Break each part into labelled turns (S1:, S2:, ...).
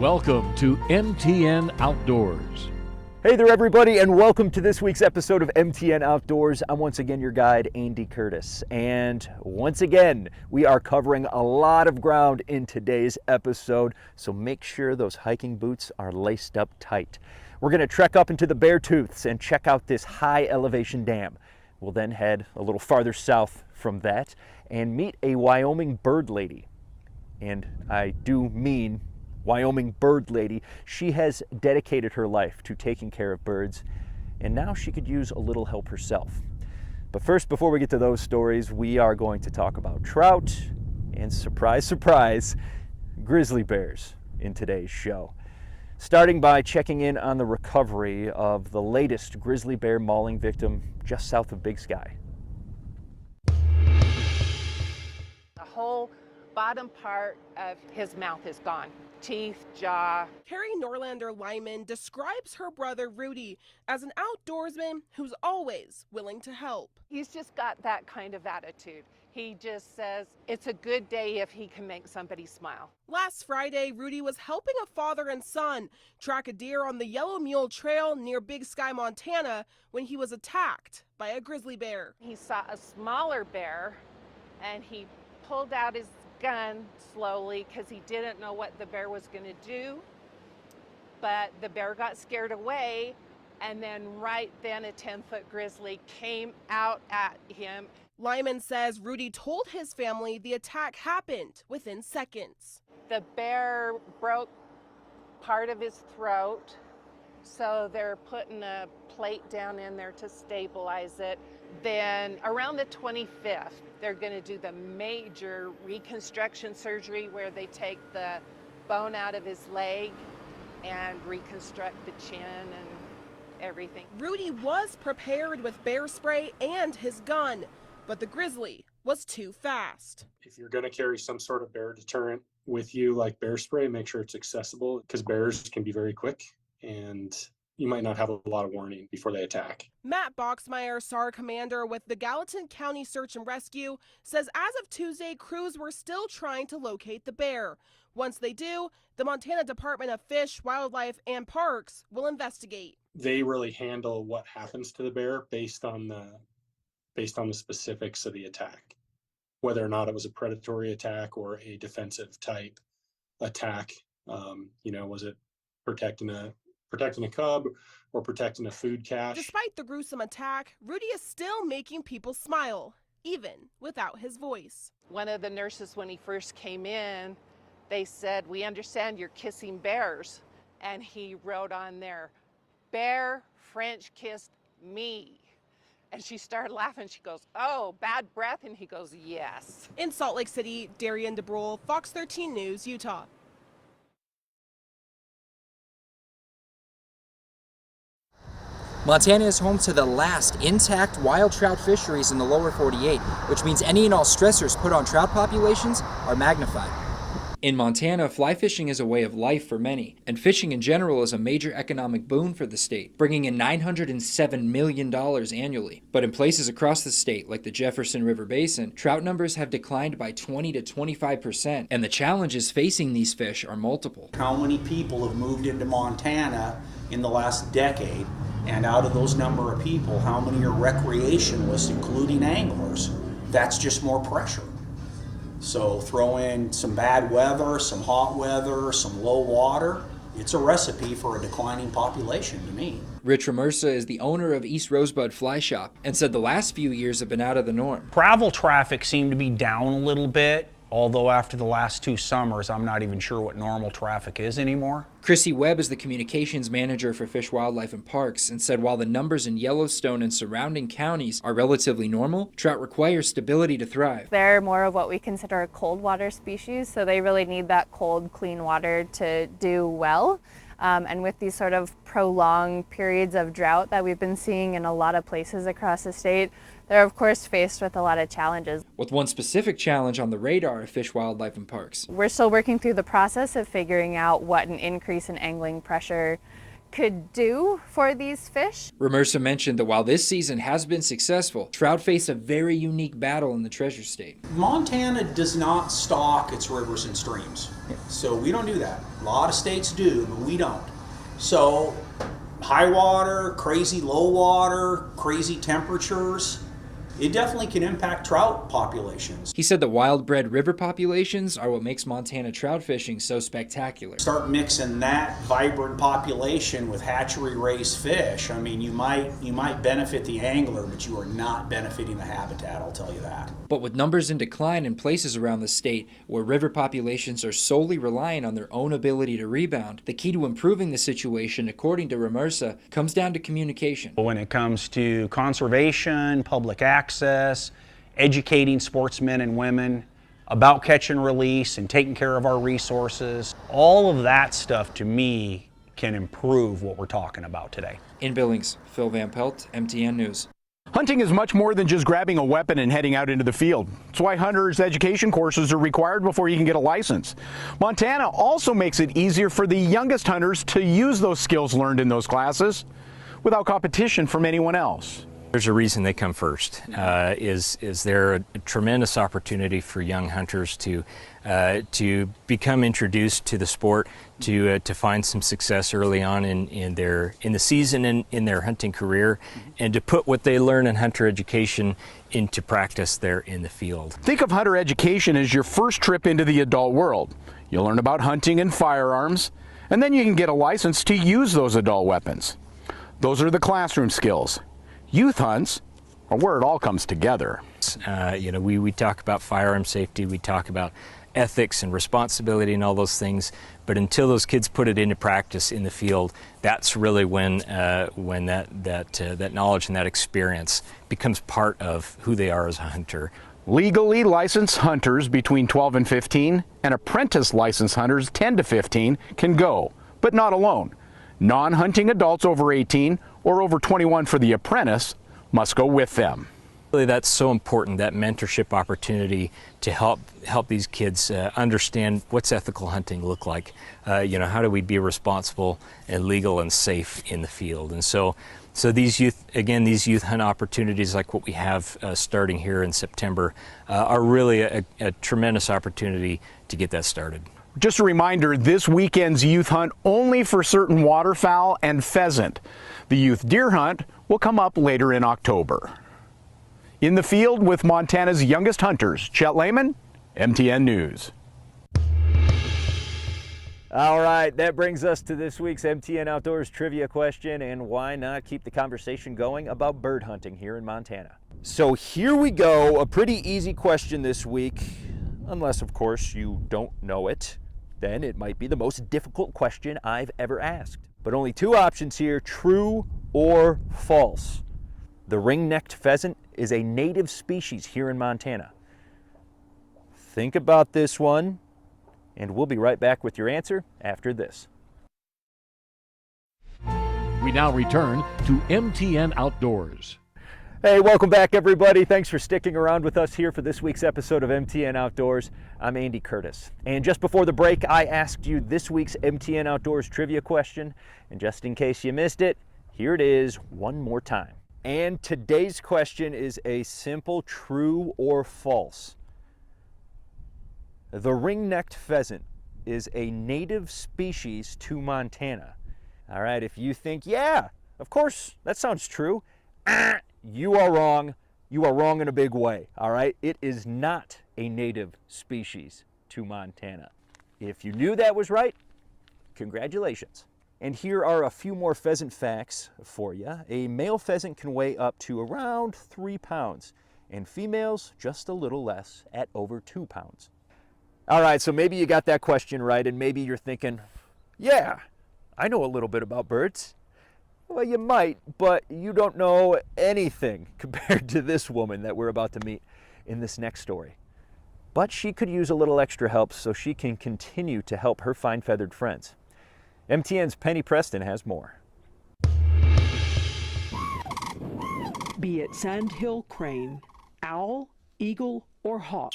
S1: Welcome to MTN Outdoors.
S2: Hey there, everybody, and welcome to this week's episode of MTN Outdoors. I'm once again your guide, Andy Curtis, and once again, we are covering a lot of ground in today's episode, so make sure those hiking boots are laced up tight. We're going to trek up into the Beartooths and check out this high elevation dam. We'll then head a little farther south from that and meet a Wyoming bird lady. And I do mean Wyoming bird lady. She has dedicated her life to taking care of birds, and now she could use a little help herself. But first, before we get to those stories, we are going to talk about trout and, surprise, surprise, grizzly bears in today's show. Starting by checking in on the recovery of the latest grizzly bear mauling victim just south of Big Sky.
S3: The whole bottom part of his mouth is gone. Teeth, jaw.
S4: Carrie Norlander-Lyman describes her brother Rudy as an outdoorsman who's always willing to help.
S3: He's just got that kind of attitude. He just says it's a good day if he can make somebody smile.
S4: Last Friday, Rudy was helping a father and son track a deer on the Yellow Mule Trail near Big Sky, Montana, when he was attacked by a grizzly bear.
S3: He saw a smaller bear and he pulled out his gun slowly because he didn't know what the bear was going to do, but the bear got scared away, and then right then a 10-foot grizzly came out at him.
S4: Lyman says Rudy told his family the attack happened within seconds.
S3: The bear broke part of his throat, so they're putting a plate down in there to stabilize it. Then around the 25th, they're going to do the major reconstruction surgery where they take the bone out of his leg and reconstruct the chin and everything.
S4: Rudy was prepared with bear spray and his gun, but the grizzly was too fast.
S5: If you're going to carry some sort of bear deterrent with you, like bear spray, make sure it's accessible because bears can be very quick and you might not have a lot of warning before they attack.
S4: Matt Boxmeyer, SAR commander with the Gallatin County Search and Rescue, says as of Tuesday, crews were still trying to locate the bear. Once they do, the Montana Department of Fish, Wildlife, and Parks will investigate.
S5: They really handle what happens to the bear based on the specifics of the attack, whether or not it was a predatory attack or a defensive type attack. Was it protecting a cub or protecting a food cache?
S4: Despite the gruesome attack, Rudy is still making people smile, even without his voice.
S3: One of the nurses, when he first came in, they said, "We understand you're kissing bears." And he wrote on there, "Bear French kissed me." And she started laughing. She goes, "Oh, bad breath?" And he goes, "Yes."
S4: In Salt Lake City, Darian DeBrule, Fox 13 News, Utah.
S6: Montana is home to the last intact wild trout fisheries in the lower 48, which means any and all stressors put on trout populations are magnified. In Montana, fly fishing is a way of life for many, and fishing in general is a major economic boon for the state, bringing in $907 million annually. But in places across the state, like the Jefferson River Basin, trout numbers have declined by 20 to 25%, and the challenges facing these fish are multiple.
S7: How many people have moved into Montana in the last decade? And out of those number of people, how many are recreationalists, including anglers? That's just more pressure. So throw in some bad weather, some hot weather, some low water. It's a recipe for a declining population to me.
S6: Rich Ramersa is the owner of East Rosebud Fly Shop and said the last few years have been out of the norm.
S8: Travel traffic seemed to be down a little bit, although after the last 2 summers, I'm not even sure what normal traffic is anymore.
S6: Chrissy Webb is the communications manager for Fish, Wildlife, and Parks and said while the numbers in Yellowstone and surrounding counties are relatively normal, trout require stability to thrive.
S9: They're more of what we consider a cold water species, so they really need that cold, clean water to do well. And with these sort of prolonged periods of drought that we've been seeing in a lot of places across the state, they're of course faced with a lot of challenges.
S6: With one specific challenge on the radar of Fish, Wildlife, and Parks.
S9: We're still working through the process of figuring out what an increase in angling pressure could do for these fish.
S6: Remersa mentioned that while this season has been successful, trout face a very unique battle in the Treasure State.
S7: Montana does not stock its rivers and streams, so we don't do that. A lot of states do, but we don't. So high water, crazy low water, crazy temperatures, it definitely can impact trout populations.
S6: He said that wild-bred river populations are what makes Montana trout fishing so spectacular.
S7: Start mixing that vibrant population with hatchery-raised fish. I mean, you might benefit the angler, but you are not benefiting the habitat, I'll tell you that.
S6: But with numbers in decline in places around the state where river populations are solely reliant on their own ability to rebound, the key to improving the situation, according to Remersa, comes down to communication.
S8: When it comes to conservation, public access, educating sportsmen and women about catch and release and taking care of our resources, all of that stuff to me can improve what we're talking about today.
S6: In Billings, Phil Van Pelt, MTN News.
S10: Hunting is much more than just grabbing a weapon and heading out into the field. That's why hunters' education courses are required before you can get a license. Montana also makes it easier for the youngest hunters to use those skills learned in those classes without competition from anyone else.
S11: There's a reason they come first. Is there a tremendous opportunity for young hunters to become introduced to the sport, to find some success early on in the season and in their hunting career, and to put what they learn in hunter education into practice there in the field.
S10: Think of hunter education as your first trip into the adult world. You'll learn about hunting and firearms, and then you can get a license to use those adult weapons. Those are the classroom skills. Youth hunts are where it all comes together.
S11: We talk about firearm safety, we talk about ethics and responsibility and all those things, but until those kids put it into practice in the field, that's really when that knowledge and that experience becomes part of who they are as a hunter.
S10: Legally licensed hunters between 12 and 15 and apprentice licensed hunters 10 to 15 can go, but not alone. Non-hunting adults over 18 or over 21 for the apprentice must go with them.
S11: Really, that's so important, that mentorship opportunity to help these kids understand what's ethical hunting look like. How do we be responsible and legal and safe in the field? And so these youth hunt opportunities like what we have starting here in September are really a tremendous opportunity to get that started.
S10: Just a reminder, this weekend's youth hunt only for certain waterfowl and pheasant. The youth deer hunt will come up later in October. In the field with Montana's youngest hunters, Chet Lehman, MTN News.
S2: All right, that brings us to this week's MTN Outdoors trivia question, and why not keep the conversation going about bird hunting here in Montana? So here we go, a pretty easy question this week, unless of course you don't know it. Then it might be the most difficult question I've ever asked. But only two options here, true or false. The ring-necked pheasant is a native species here in Montana. Think about this one, and we'll be right back with your answer after this.
S1: We now return to MTN Outdoors.
S2: Hey, welcome back everybody. Thanks for sticking around with us here for this week's episode of MTN Outdoors. I'm Andy Curtis. And just before the break, I asked you this week's MTN Outdoors trivia question. And just in case you missed it, here it is one more time. And today's question is a simple true or false. The ring-necked pheasant is a native species to Montana. All right, if you think, yeah, of course, that sounds true. You are wrong. You are wrong in a big way, all right? It is not a native species to Montana. If you knew that was right, congratulations. And here are a few more pheasant facts for you. A male pheasant can weigh up to around 3 pounds, and females just a little less at over 2 pounds. All right, so maybe you got that question right, and maybe you're thinking, yeah, I know a little bit about birds. Well, you might, but you don't know anything compared to this woman that we're about to meet in this next story. But she could use a little extra help so she can continue to help her fine feathered friends. MTN's Penny Preston has more.
S12: Be it sandhill crane, owl, eagle, or hawk,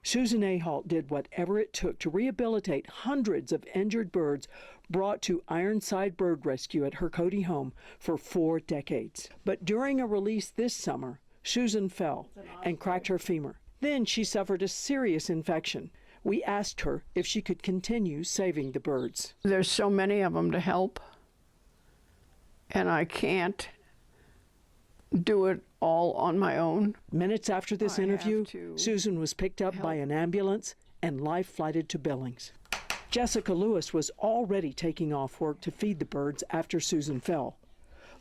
S12: Susan Ahalt did whatever it took to rehabilitate hundreds of injured birds brought to Ironside Bird Rescue at her Cody home for 4 decades. But during a release this summer, Susan fell and cracked her femur. Then she suffered a serious infection. We asked her if she could continue saving the birds.
S13: There's so many of them to help, and I can't do it all on my own.
S12: Minutes after this interview, Susan was picked up by an ambulance and life-flighted to Billings. Jessica Lewis was already taking off work to feed the birds after Susan fell.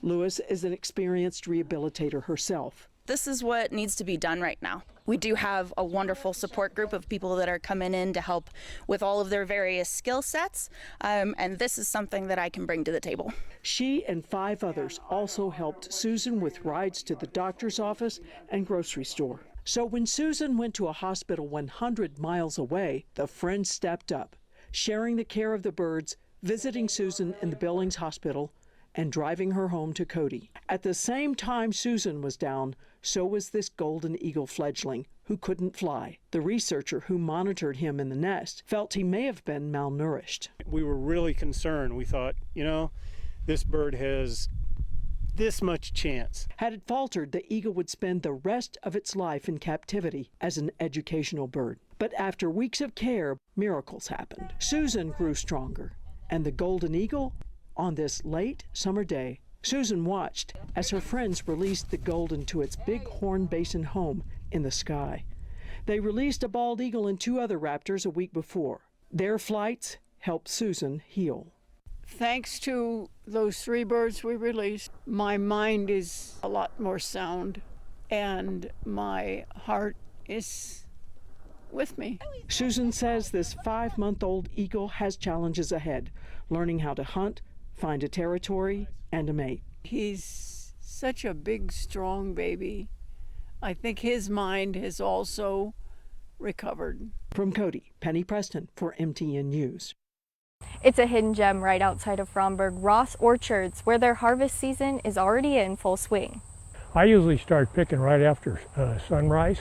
S12: Lewis is an experienced rehabilitator herself.
S14: This is what needs to be done right now. We do have a wonderful support group of people that are coming in to help with all of their various skill sets, and this is something that I can bring to the table.
S12: She and 5 others also helped Susan with rides to the doctor's office and grocery store. So when Susan went to a hospital 100 miles away, the friends stepped up, sharing the care of the birds, visiting Susan in the Billings Hospital, and driving her home to Cody. At the same time Susan was down, so was this golden eagle fledgling who couldn't fly. The researcher who monitored him in the nest felt he may have been malnourished.
S15: We were really concerned. We thought, this bird has this much chance.
S12: Had it faltered, the eagle would spend the rest of its life in captivity as an educational bird. But after weeks of care, miracles happened. Susan grew stronger, and the golden eagle, on this late summer day, Susan watched as her friends released the golden to its big horn basin home in the sky. They released a bald eagle and 2 other raptors a week before. Their flights helped Susan heal.
S13: Thanks to those 3 birds we released, my mind is a lot more sound, and my heart is with me.
S12: Susan says this 5-month-old eagle has challenges ahead, learning how to hunt, find a territory, and a mate.
S13: He's such a big, strong baby. I think his mind has also recovered.
S12: From Cody, Penny Preston for MTN News.
S16: It's a hidden gem right outside of Fromberg, Ross Orchards, where their harvest season is already in full swing.
S17: I usually start picking right after sunrise,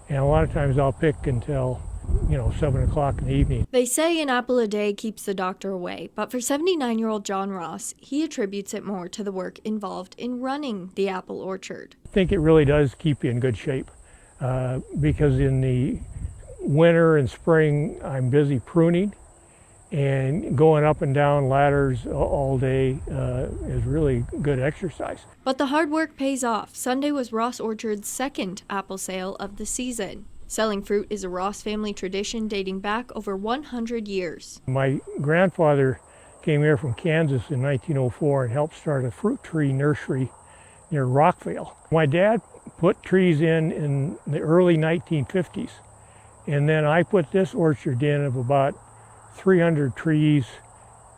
S17: and a lot of times I'll pick until 7 o'clock in the evening.
S16: They say an apple a day keeps the doctor away, but for 79-year-old John Ross, he attributes it more to the work involved in running the apple orchard.
S17: I think it really does keep you in good shape because in the winter and spring I'm busy pruning, and going up and down ladders all day is really good exercise.
S16: But the hard work pays off. Sunday was Ross Orchard's 2nd apple sale of the season. Selling fruit is a Ross family tradition dating back over 100 years.
S17: My grandfather came here from Kansas in 1904 and helped start a fruit tree nursery near Rockville. My dad put trees in the early 1950s, and then I put this orchard in of about 300 trees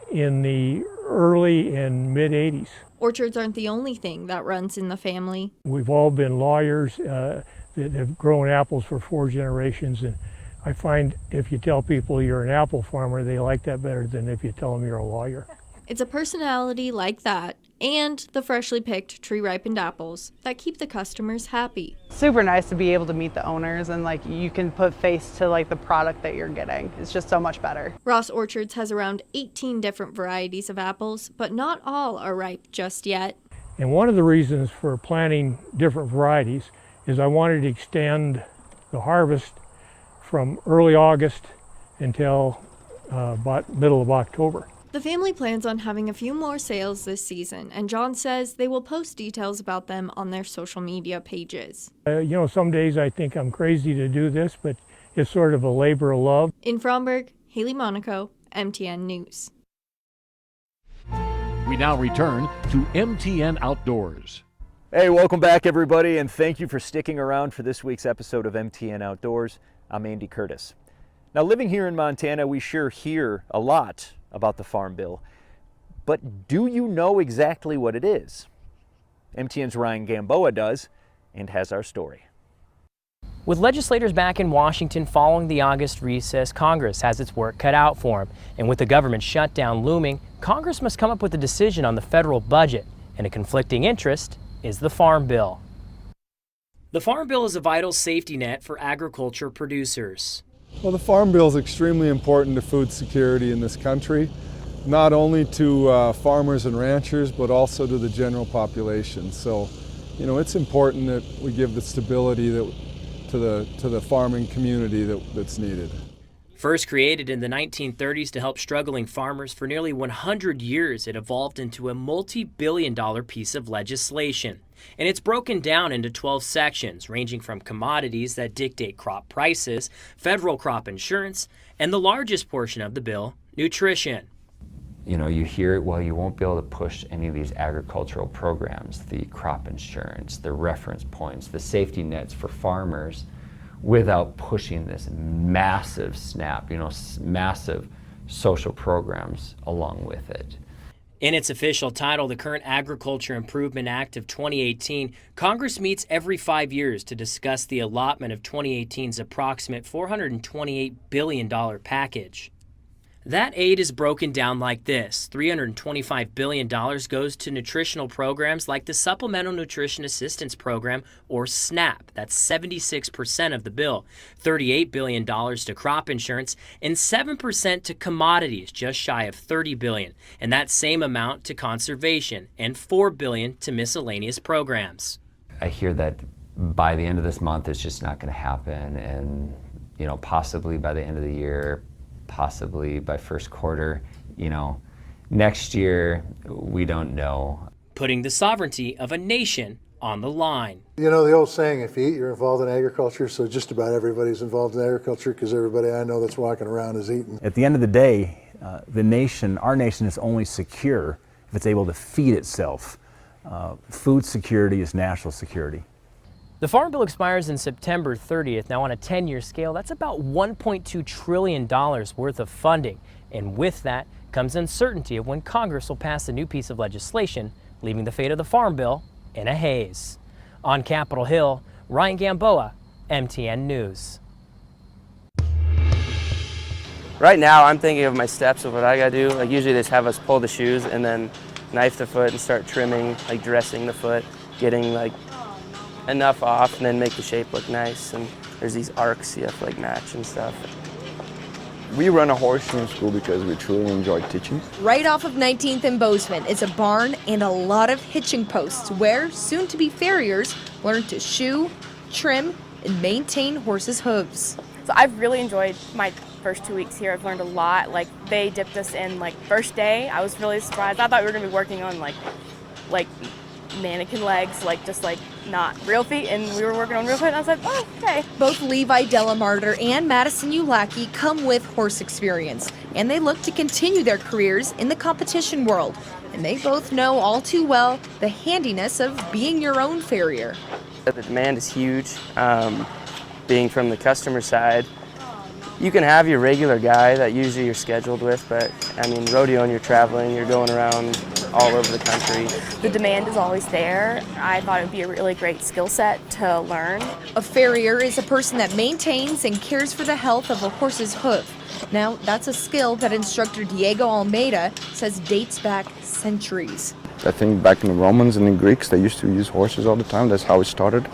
S17: in the early and mid 80s.
S16: Orchards aren't the only thing that runs in the family.
S17: We've all been lawyers that have grown apples for 4 generations, and I find if you tell people you're an apple farmer, they like that better than if you tell them you're a lawyer.
S16: It's a personality like that and the freshly picked tree-ripened apples that keep the customers happy.
S18: Super nice to be able to meet the owners, and you can put face to the product that you're getting. It's just so much better.
S16: Ross Orchards has around 18 different varieties of apples, but not all are ripe just yet.
S17: And one of the reasons for planting different varieties is I wanted to extend the harvest from early August until about middle of October.
S16: The family plans on having a few more sales this season, and John says they will post details about them on their social media pages.
S17: Some days I think I'm crazy to do this, but it's sort of a labor of love.
S16: In Fromberg, Haley Monaco, MTN News.
S1: We now return to MTN Outdoors.
S2: Hey, welcome back everybody, and thank you for sticking around for this week's episode of MTN Outdoors. I'm Andy Curtis. Now, living here in Montana, we sure hear a lot about the Farm Bill, but do you know exactly what it is? MTN's Ryan Gamboa does, and has our story.
S19: With legislators back in Washington following the August recess, Congress has its work cut out for them. And with the government shutdown looming, Congress must come up with a decision on the federal budget, and a conflicting interest is the Farm Bill. The Farm Bill is a vital safety net for agriculture producers.
S20: Well, the Farm Bill is extremely important to food security in this country, not only to farmers and ranchers, but also to the general population. So, it's important that we give the stability to the farming community that's needed.
S19: First created in the 1930s to help struggling farmers, for nearly 100 years it evolved into a multi-billion-dollar piece of legislation. And it's broken down into 12 sections, ranging from commodities that dictate crop prices, federal crop insurance, and the largest portion of the bill, nutrition.
S21: You hear it, well, you won't be able to push any of these agricultural programs, the crop insurance, the reference points, the safety nets for farmers, without pushing this massive SNAP, massive social programs along with it.
S19: In its official title, the current Agriculture Improvement Act of 2018, Congress meets every 5 years to discuss the allotment of 2018's approximate $428 billion package. That aid is broken down like this. $325 billion goes to nutritional programs like the Supplemental Nutrition Assistance Program, or SNAP. That's 76% of the bill. $38 billion to crop insurance, and 7% to commodities, just shy of $30 billion. And that same amount to conservation, and $4 billion to miscellaneous programs.
S21: I hear that by the end of this month it's just not going to happen, and possibly by the end of the year, possibly by first quarter, next year, we don't know.
S19: Putting the sovereignty of a nation on the line.
S22: The old saying, if you eat, you're involved in agriculture, so just about everybody's involved in agriculture because everybody I know that's walking around is eating.
S23: At the end of the day, our nation is only secure if it's able to feed itself. Food security is national security.
S19: The Farm Bill expires in September 30th. Now, on a 10-year scale, that's about $1.2 trillion worth of funding. And with that comes uncertainty of when Congress will pass a new piece of legislation, leaving the fate of the Farm Bill in a haze. On Capitol Hill, Ryan Gamboa, MTN News.
S24: Right now, I'm thinking of my steps of what I gotta do. Usually they just have us pull the shoes and then knife the foot and start trimming, dressing the foot, getting enough off, and then make the shape look nice. And there's these arcs you have to match and stuff.
S25: We run a horseshoe school because we truly enjoy teaching.
S26: Right off of 19th and Bozeman is a barn and a lot of hitching posts where soon-to-be farriers learn to shoe, trim, and maintain horses' hooves.
S27: So I've really enjoyed my first 2 weeks here. I've learned a lot. They dipped us in first day. I was really surprised. I thought we were gonna be working on like mannequin legs, just not real feet, and we were working on real feet, and I was like, oh, okay.
S26: Both Levi Delamarter and Madison Ulacki come with horse experience, and they look to continue their careers in the competition world. And they both know all too well the handiness of being your own farrier.
S24: The demand is huge. Being from the customer side, you can have your regular guy that usually you're scheduled with, but rodeoing, you're traveling, you're going around all over the country.
S27: The demand is always there. I thought it would be a really great skill set to learn.
S26: A farrier is a person that maintains and cares for the health of a horse's hoof. Now, that's a skill that instructor Diego Almeida says dates back centuries.
S25: I think back in the Romans and the Greeks, they used to use horses all the time. That's how it started,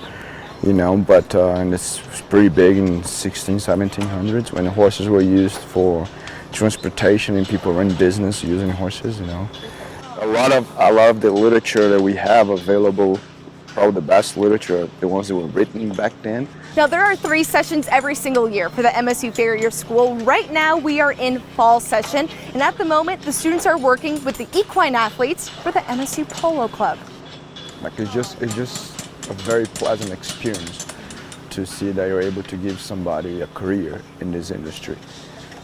S25: but and it's pretty big in 1700s when the horses were used for transportation and people ran business using horses, A lot of the literature that we have available, probably the best literature, the ones that were written back then.
S26: Now, there are 3 sessions every single year for the MSU Farrier School. Right now, we are in fall session, and at the moment, the students are working with the equine athletes for the MSU Polo Club.
S25: It's just a very pleasant experience to see that you're able to give somebody a career in this industry.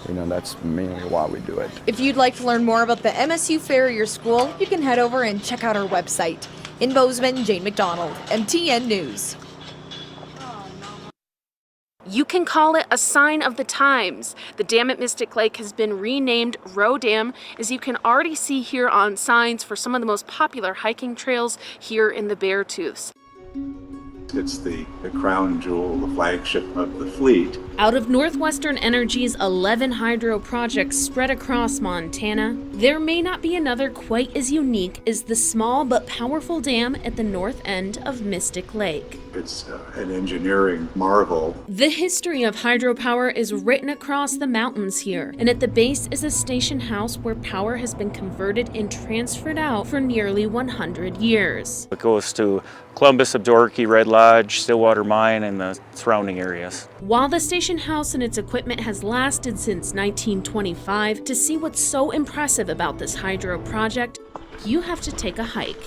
S25: That's mainly why we do it.
S26: If you'd like to learn more about the MSU Farrier School, you can head over and check out our website. In Bozeman, Jane McDonald, MTN News.
S28: You can call it a sign of the times. The dam at Mystic Lake has been renamed Roe Dam, as you can already see here on signs for some of the most popular hiking trails here in the Beartooths.
S29: It's the crown jewel, the flagship of the fleet.
S28: Out of Northwestern Energy's 11 hydro projects spread across Montana, there may not be another quite as unique as the small but powerful dam at the north end of Mystic Lake.
S29: It's an engineering marvel.
S28: The history of hydropower is written across the mountains here, and at the base is a station house where power has been converted and transferred out for nearly 100 years.
S3: It goes to Columbus, Absaroka, Red Lodge, Stillwater Mine, and the surrounding areas.
S28: While the station house and its equipment has lasted since 1925, to see what's so impressive about this hydro project, you have to take a hike.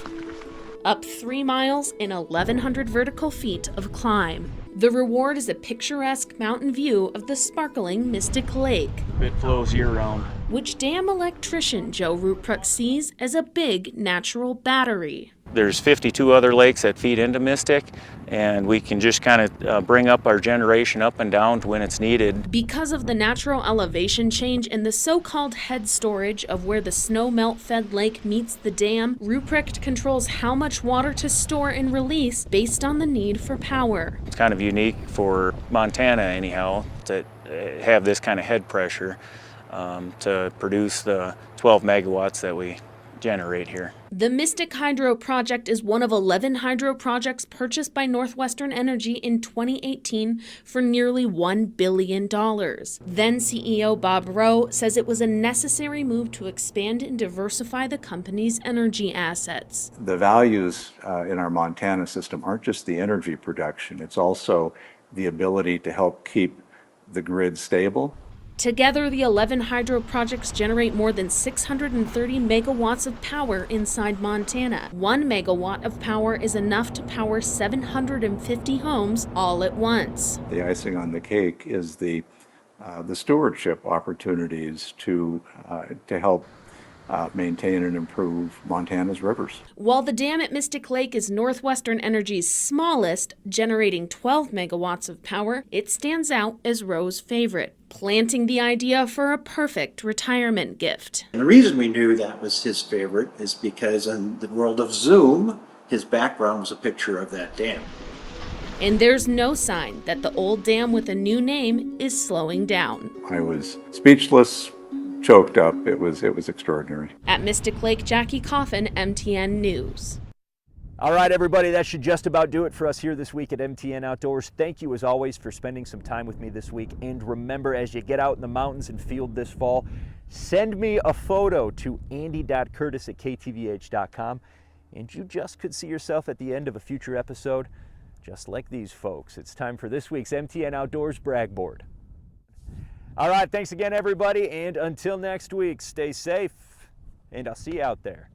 S28: Up 3 miles and 1,100 vertical feet of climb. The reward is a picturesque mountain view of the sparkling Mystic Lake.
S3: It flows year-round.
S28: Which dam electrician Joe Ruprecht sees as a big natural battery.
S3: There's 52 other lakes that feed into Mystic, and we can just kind of bring up our generation up and down to when it's needed.
S28: Because of the natural elevation change and the so-called head storage of where the snow melt-fed lake meets the dam, Ruprecht controls how much water to store and release based on the need for power.
S3: It's kind of unique for Montana anyhow to have this kind of head pressure to produce the 12 megawatts that we generate here.
S28: The Mystic Hydro Project is one of 11 hydro projects purchased by Northwestern Energy in 2018 for nearly $1 billion. Then CEO Bob Rowe says it was a necessary move to expand and diversify the company's energy assets.
S29: The values in our Montana system aren't just the energy production, it's also the ability to help keep the grid stable.
S28: Together, the 11 hydro projects generate more than 630 megawatts of power inside Montana. 1 megawatt of power is enough to power 750 homes all at once.
S29: The icing on the cake is the stewardship opportunities to help maintain and improve Montana's rivers.
S28: While the dam at Mystic Lake is Northwestern Energy's smallest, generating 12 megawatts of power, it stands out as Rowe's favorite, planting the idea for a perfect retirement gift.
S4: And the reason we knew that was his favorite is because in the world of Zoom, his background was a picture of that dam.
S28: And there's no sign that the old dam with a new name is slowing down.
S29: I was speechless, choked up. It was extraordinary.
S28: At Mystic Lake, Jackie Coffin, MTN News.
S2: All right, everybody, that should just about do it for us here this week at MTN Outdoors. Thank you, as always, for spending some time with me this week. And remember, as you get out in the mountains and field this fall, send me a photo to andy.curtis@ktvh.com. And you just could see yourself at the end of a future episode, just like these folks. It's time for this week's MTN Outdoors Brag Board. All right, thanks again, everybody, and until next week, stay safe, and I'll see you out there.